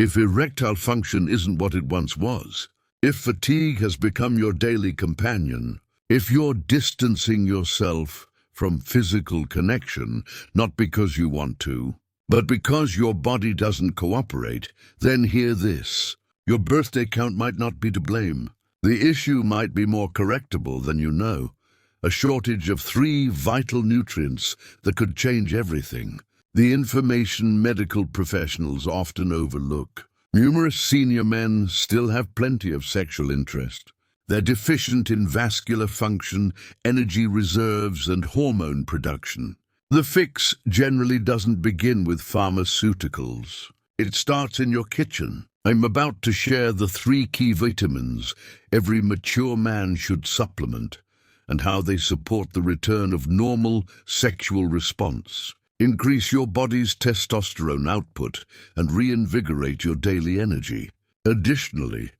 if erectile function isn't what it once was, if fatigue has become your daily companion, if you're distancing yourself from physical connection, not because you want to, but because your body doesn't cooperate, then hear this. Your birthday count might not be to blame. The issue might be more correctable than you know. A shortage of 3 vital nutrients that could change everything. The information medical professionals often overlook. Numerous senior men still have plenty of sexual interest. They're deficient in vascular function, energy reserves, and hormone production. The fix generally doesn't begin with pharmaceuticals. It starts in your kitchen. I'm about to share the 3 key vitamins every mature man should supplement, and how they support the return of normal sexual response, increase your body's testosterone output, and reinvigorate your daily energy. Additionally,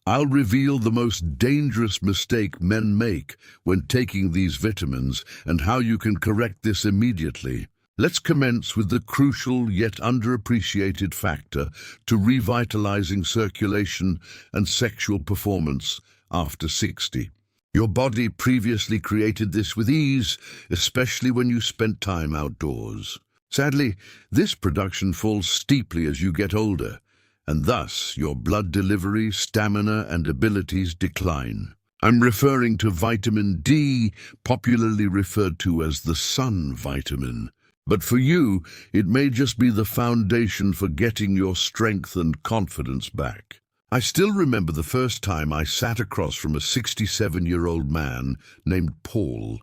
I'll reveal the most dangerous mistake men make when taking these vitamins and how you can correct this immediately. Let's commence with the crucial yet underappreciated factor to revitalizing circulation and sexual performance after 60. Your body previously created this with ease, especially when you spent time outdoors. Sadly, this production falls steeply as you get older, and thus your blood delivery, stamina, and abilities decline. I'm referring to vitamin D, popularly referred to as the sun vitamin. But for you, it may just be the foundation for getting your strength and confidence back. I still remember the first time I sat across from a 67-year-old man named Paul.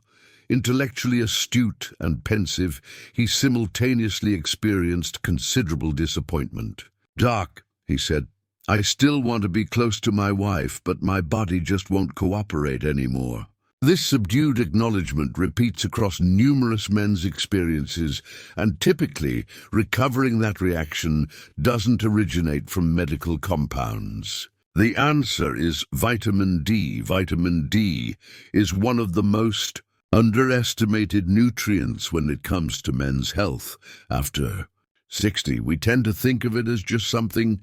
Intellectually astute and pensive, he simultaneously experienced considerable disappointment. "Doc," he said, "I still want to be close to my wife, but my body just won't cooperate anymore." This subdued acknowledgement repeats across numerous men's experiences, and typically, recovering that reaction doesn't originate from medical compounds. The answer is vitamin D. Vitamin D is one of the most underestimated nutrients when it comes to men's health. After 60, we tend to think of it as just something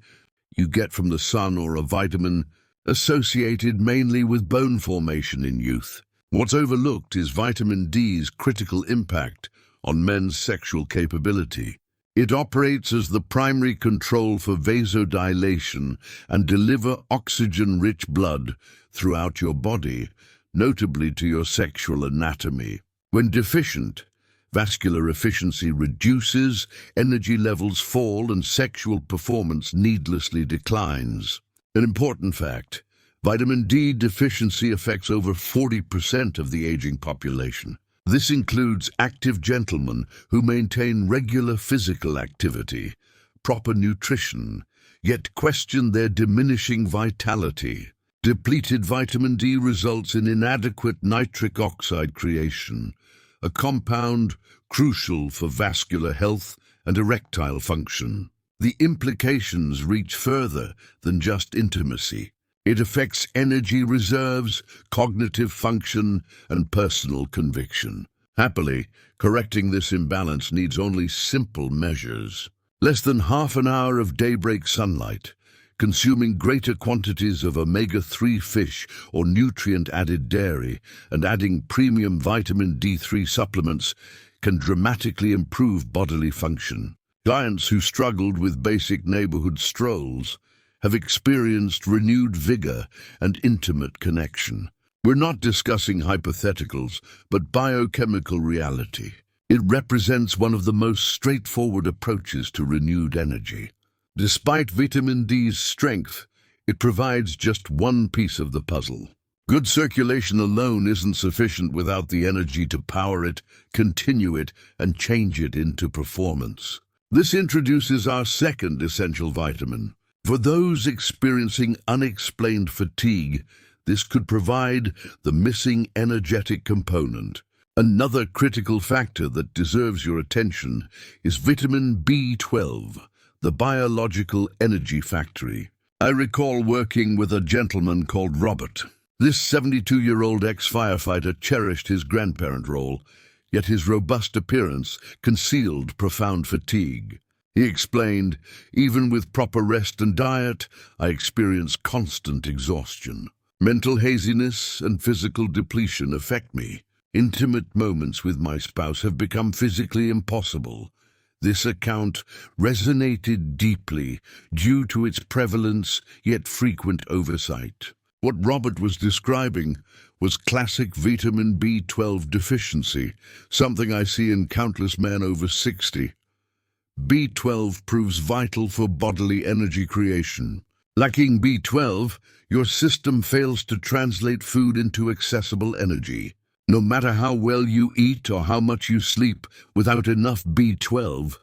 you get from the sun or a vitamin associated mainly with bone formation in youth. What's overlooked is vitamin D's critical impact on men's sexual capability. It operates as the primary control for vasodilation and deliver oxygen-rich blood throughout your body, notably to your sexual anatomy. When deficient, vascular efficiency reduces, energy levels fall, and sexual performance needlessly declines. An important fact: vitamin D deficiency affects over 40% of the aging population. This includes active gentlemen who maintain regular physical activity, proper nutrition, yet question their diminishing vitality. Depleted vitamin D results in inadequate nitric oxide creation, a compound crucial for vascular health and erectile function. The implications reach further than just intimacy. It affects energy reserves, cognitive function, and personal conviction. Happily, correcting this imbalance needs only simple measures. Less than half an hour of daybreak sunlight, consuming greater quantities of omega-3 fish or nutrient-added dairy, and adding premium vitamin D3 supplements can dramatically improve bodily function. Clients who struggled with basic neighborhood strolls have experienced renewed vigor and intimate connection. We're not discussing hypotheticals, but biochemical reality. It represents one of the most straightforward approaches to renewed energy. Despite vitamin D's strength, it provides just one piece of the puzzle. Good circulation alone isn't sufficient without the energy to power it, continue it, and change it into performance. This introduces our second essential vitamin. For those experiencing unexplained fatigue, this could provide the missing energetic component. Another critical factor that deserves your attention is vitamin B12, the biological energy factory. I recall working with a gentleman called Robert. This 72-year-old ex-firefighter cherished his grandparent role, yet his robust appearance concealed profound fatigue. He explained, even with proper rest and diet, I experience constant exhaustion. Mental haziness and physical depletion affect me. Intimate moments with my spouse have become physically impossible. This account resonated deeply due to its prevalence yet frequent oversight. What Robert was describing was classic vitamin B12 deficiency, something I see in countless men over 60. B12 proves vital for bodily energy creation. Lacking B12, your system fails to translate food into accessible energy. No matter how well you eat or how much you sleep, without enough B12,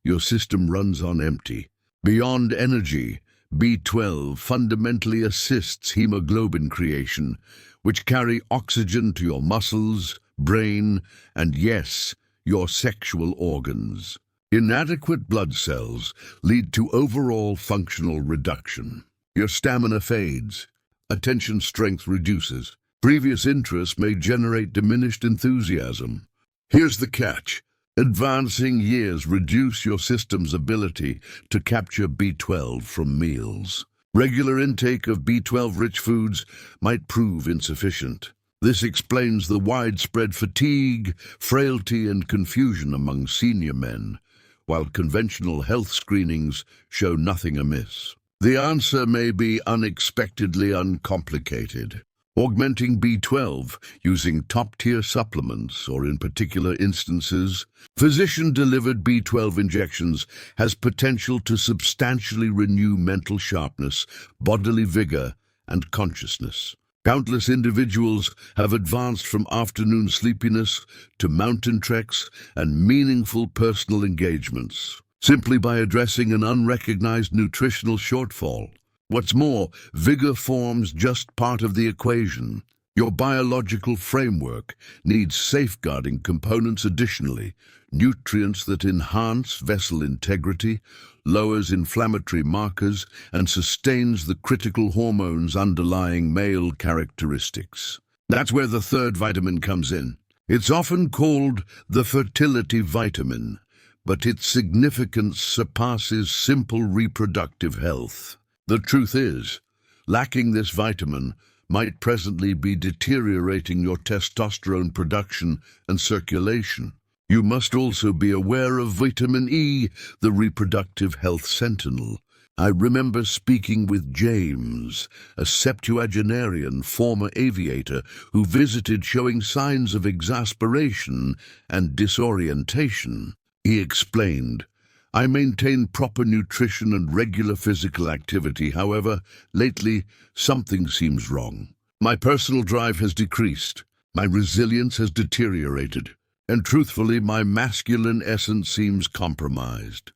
your system runs on empty. Beyond energy, B12 fundamentally assists hemoglobin creation, which carry oxygen to your muscles, brain, and yes, your sexual organs. Inadequate blood cells lead to overall functional reduction. Your stamina fades, attention strength reduces. Previous interests may generate diminished enthusiasm. Here's the catch. Advancing years reduce your system's ability to capture B12 from meals. Regular intake of B12-rich foods might prove insufficient. This explains the widespread fatigue, frailty, and confusion among senior men, while conventional health screenings show nothing amiss. The answer may be unexpectedly uncomplicated. Augmenting B12 using top-tier supplements or, in particular instances, physician-delivered B12 injections has potential to substantially renew mental sharpness, bodily vigor, and consciousness. Countless individuals have advanced from afternoon sleepiness to mountain treks and meaningful personal engagements, simply by addressing an unrecognized nutritional shortfall. What's more, vigor forms just part of the equation. Your biological framework needs safeguarding components additionally, nutrients that enhance vessel integrity, lowers inflammatory markers, and sustains the critical hormones underlying male characteristics. That's where the third vitamin comes in. It's often called the fertility vitamin, but its significance surpasses simple reproductive health. The truth is, lacking this vitamin might presently be deteriorating your testosterone production and circulation. You must also be aware of vitamin E, the reproductive health sentinel. I remember speaking with James, a septuagenarian former aviator who visited showing signs of exasperation and disorientation. He explained, I maintain proper nutrition and regular physical activity. However, lately, something seems wrong. My personal drive has decreased, my resilience has deteriorated, and truthfully, my masculine essence seems compromised.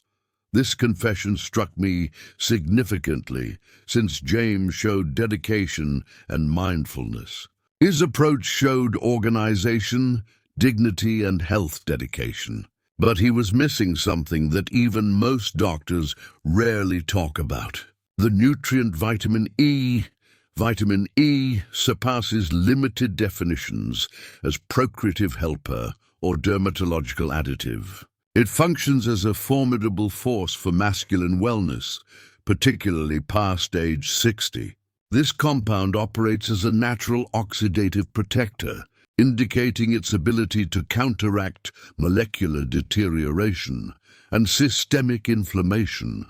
This confession struck me significantly, since James showed dedication and mindfulness. His approach showed organization, dignity, and health dedication. But he was missing something that even most doctors rarely talk about. The nutrient vitamin E. Vitamin E surpasses limited definitions as procreative helper or dermatological additive. It functions as a formidable force for masculine wellness, particularly past age 60. This compound operates as a natural oxidative protector, indicating its ability to counteract molecular deterioration and systemic inflammation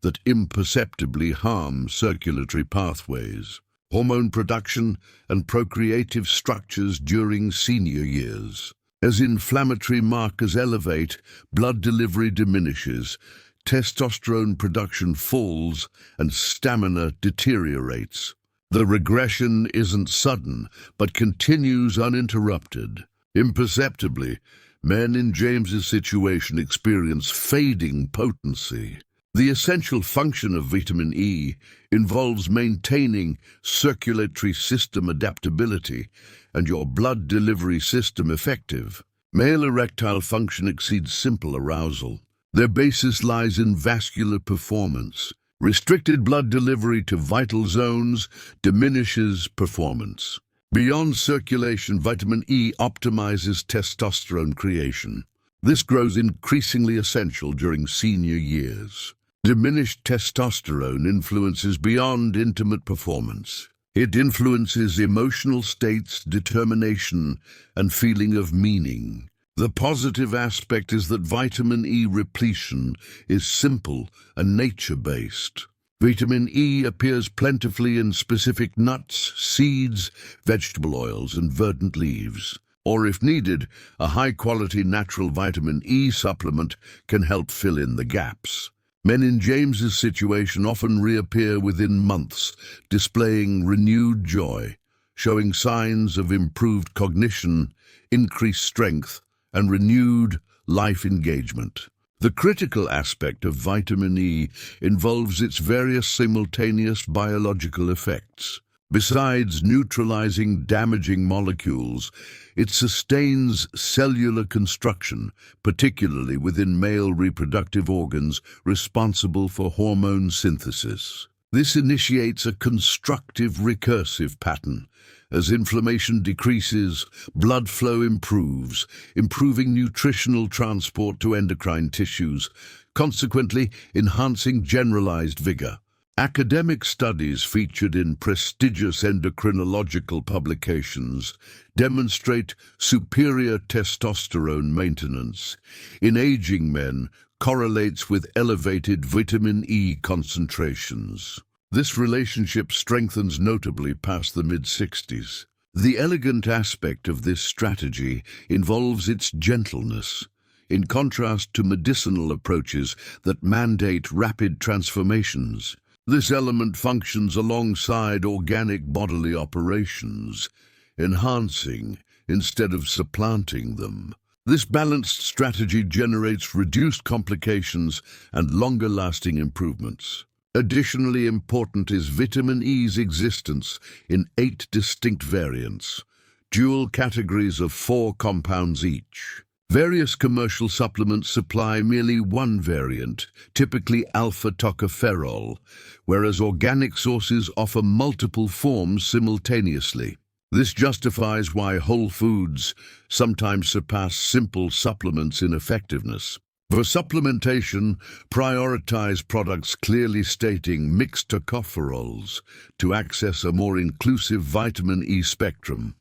that imperceptibly harm circulatory pathways, hormone production, and procreative structures during senior years. As inflammatory markers elevate, blood delivery diminishes, testosterone production falls, and stamina deteriorates. The regression isn't sudden, but continues uninterrupted. Imperceptibly, men in James's situation experience fading potency. The essential function of vitamin E involves maintaining circulatory system adaptability and your blood delivery system effective. Male erectile function exceeds simple arousal. Their basis lies in vascular performance. Restricted blood delivery to vital zones diminishes performance. Beyond circulation, vitamin E optimizes testosterone creation. This grows increasingly essential during senior years. Diminished testosterone influences beyond intimate performance. It influences emotional states, determination, and feeling of meaning. The positive aspect is that vitamin E repletion is simple and nature-based. Vitamin E appears plentifully in specific nuts, seeds, vegetable oils, and verdant leaves. Or if needed, a high-quality natural vitamin E supplement can help fill in the gaps. Men in James's situation often reappear within months, displaying renewed joy, showing signs of improved cognition, increased strength, and renewed life engagement. The critical aspect of vitamin E involves its various simultaneous biological effects. Besides neutralizing damaging molecules, it sustains cellular construction, particularly within male reproductive organs responsible for hormone synthesis. This initiates a constructive recursive pattern. As inflammation decreases, blood flow improves, improving nutritional transport to endocrine tissues, consequently enhancing generalized vigor. Academic studies featured in prestigious endocrinological publications demonstrate superior testosterone maintenance in aging men correlates with elevated vitamin E concentrations. This relationship strengthens notably past the mid-60s. The elegant aspect of this strategy involves its gentleness. In contrast to medicinal approaches that mandate rapid transformations, this element functions alongside organic bodily operations, enhancing instead of supplanting them. This balanced strategy generates reduced complications and longer-lasting improvements. Additionally important is vitamin E's existence in 8 distinct variants, dual categories of 4 compounds each. Various commercial supplements supply merely one variant, typically alpha-tocopherol, whereas organic sources offer multiple forms simultaneously. This justifies why whole foods sometimes surpass simple supplements in effectiveness. For supplementation, prioritize products clearly stating mixed tocopherols to access a more inclusive vitamin E spectrum.